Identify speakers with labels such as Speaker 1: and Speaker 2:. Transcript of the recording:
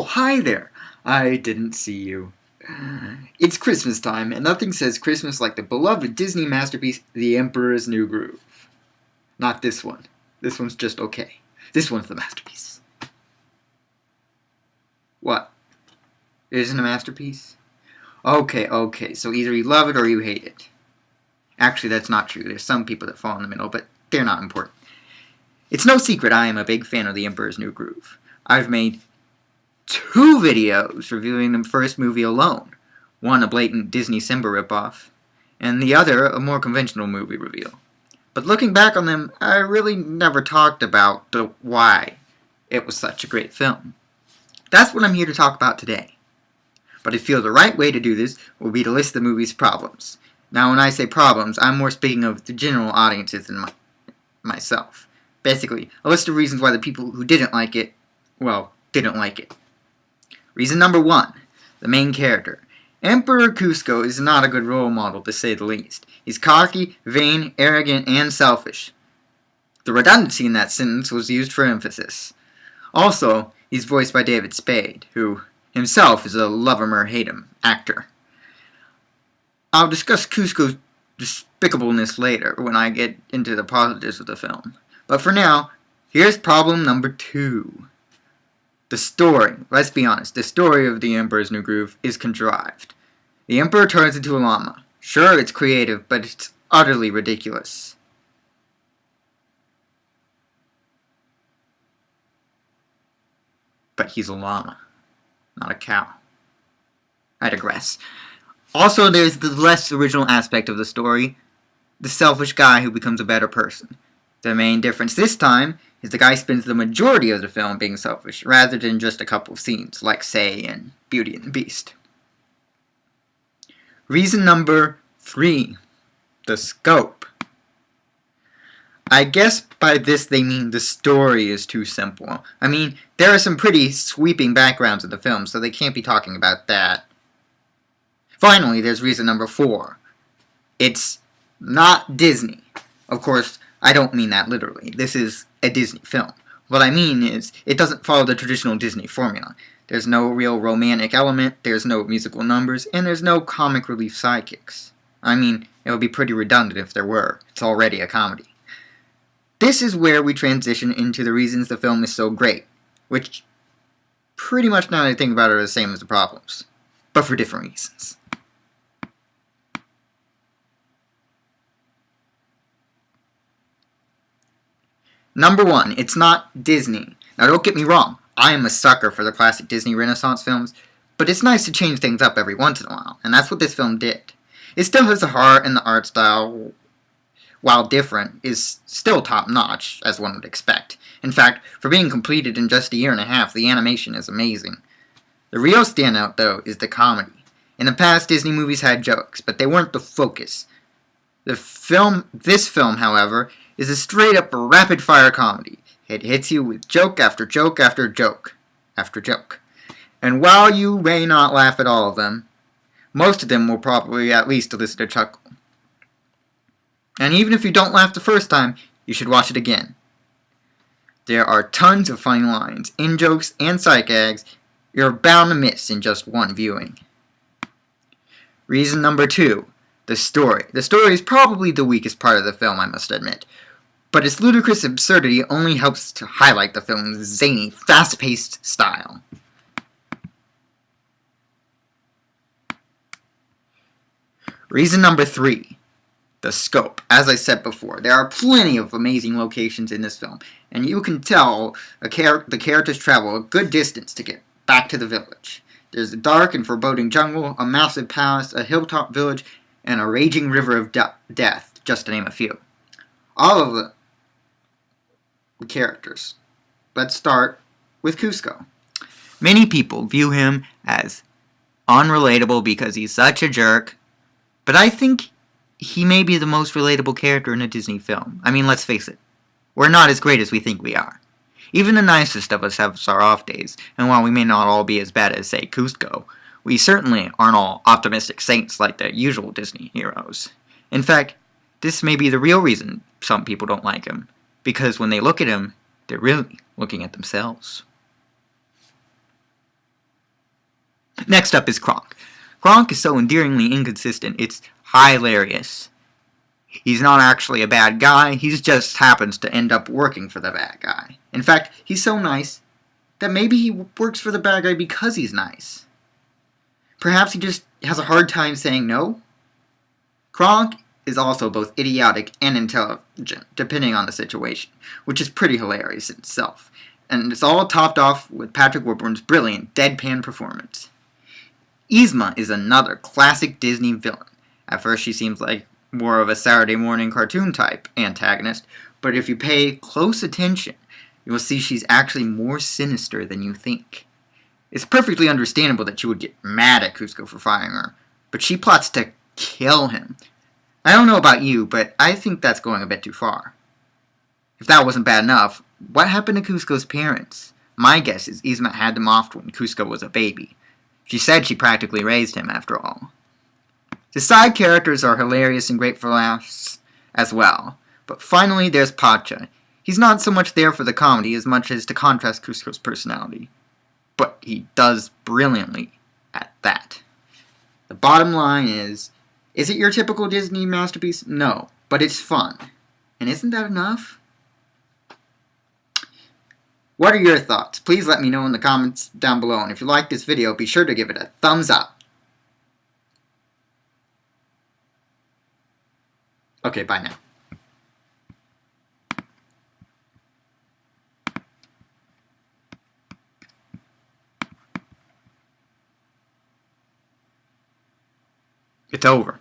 Speaker 1: hi there. I didn't see you. It's Christmas time, and nothing says Christmas like the beloved Disney masterpiece, The Emperor's New Groove. Not this one. This one's just okay. This one's the masterpiece. What? It isn't a masterpiece? Okay, so either you love it or you hate it. Actually, that's not true. There's some people that fall in the middle, but they're not important. It's no secret I am a big fan of The Emperor's New Groove. I've made 2 videos reviewing the first movie alone. One a blatant Disney Simba ripoff, and the other a more conventional movie review. But looking back on them, I really never talked about the why it was such a great film. That's what I'm here to talk about today. But I feel the right way to do this will be to list the movie's problems. Now when I say problems, I'm more speaking of the general audiences than myself. Basically, a list of reasons why the people who didn't like it, well, didn't like it. Reason number 1, the main character. Emperor Kuzco is not a good role model, to say the least. He's cocky, vain, arrogant, and selfish. The redundancy in that sentence was used for emphasis. Also, he's voiced by David Spade, who himself is a love-him-or-hate-him actor. I'll discuss Kuzco's despicableness later when I get into the positives of the film. But for now, here's problem number 2. The story. Let's be honest, the story of The Emperor's New Groove is contrived. The Emperor turns into a llama. Sure, it's creative, but it's utterly ridiculous. But he's a llama, not a cow. I digress. Also, there's the less original aspect of the story, the selfish guy who becomes a better person. The main difference this time is the guy spends the majority of the film being selfish, rather than just a couple of scenes, like, say, in Beauty and the Beast. Reason number 3, the scope. I guess by this they mean the story is too simple. I mean, there are some pretty sweeping backgrounds in the film, so they can't be talking about that. Finally, there's reason number 4. It's not Disney. Of course, I don't mean that literally. This is a Disney film. What I mean is, it doesn't follow the traditional Disney formula. There's no real romantic element, there's no musical numbers, and there's no comic relief sidekicks. I mean, it would be pretty redundant if there were. It's already a comedy. This is where we transition into the reasons the film is so great, which pretty much now that I think about it are the same as the problems, but for different reasons. Number 1, it's not Disney. Now don't get me wrong, I am a sucker for the classic Disney Renaissance films, but it's nice to change things up every once in a while, and that's what this film did. It still has the heart and the art style, while different, is still top-notch, as one would expect. In fact, for being completed in just a year and a half, the animation is amazing. The real standout, though, is the comedy. In the past, Disney movies had jokes, but they weren't the focus. This film, however, is a straight-up rapid-fire comedy. It hits you with joke after joke after joke after joke. And while you may not laugh at all of them, most of them will probably at least elicit a chuckle. And even if you don't laugh the first time, you should watch it again. There are tons of funny lines, in-jokes, and sight gags you're bound to miss in just one viewing. Reason number 2. The story. The story is probably the weakest part of the film, I must admit. But its ludicrous absurdity only helps to highlight the film's zany, fast-paced style. Reason number 3. The scope. As I said before, there are plenty of amazing locations in this film, and you can tell the characters travel a good distance to get back to the village. There's a dark and foreboding jungle, a massive palace, a hilltop village, and a raging river of death, just to name a few. All of the characters. Let's start with Kuzco. Many people view him as unrelatable because he's such a jerk, but I think he may be the most relatable character in a Disney film. I mean, let's face it, we're not as great as we think we are. Even the nicest of us have our off days, and while we may not all be as bad as, say, Kuzco, we certainly aren't all optimistic saints like the usual Disney heroes. In fact, this may be the real reason some people don't like him, because when they look at him, they're really looking at themselves. Next up is Kronk. Kronk is so endearingly inconsistent, it's hilarious. He's not actually a bad guy, he just happens to end up working for the bad guy. In fact, he's so nice that maybe he works for the bad guy because he's nice. Perhaps he just has a hard time saying no? Kronk is also both idiotic and intelligent, depending on the situation, which is pretty hilarious in itself. And it's all topped off with Patrick Warburton's brilliant deadpan performance. Yzma is another classic Disney villain. At first she seems like more of a Saturday morning cartoon type antagonist, but if you pay close attention, you will see she's actually more sinister than you think. It's perfectly understandable that she would get mad at Kuzco for firing her, but she plots to kill him. I don't know about you, but I think that's going a bit too far. If that wasn't bad enough, what happened to Kuzco's parents? My guess is Yzma had them off when Kuzco was a baby. She said she practically raised him, after all. The side characters are hilarious and great for laughs as well. But finally, there's Pacha. He's not so much there for the comedy as much as to contrast Kuzco's personality. But he does brilliantly at that. The bottom line is it your typical Disney masterpiece? No, but it's fun. And isn't that enough? What are your thoughts? Please let me know in the comments down below. And if you like this video, be sure to give it a thumbs up. Okay, bye now. It's over.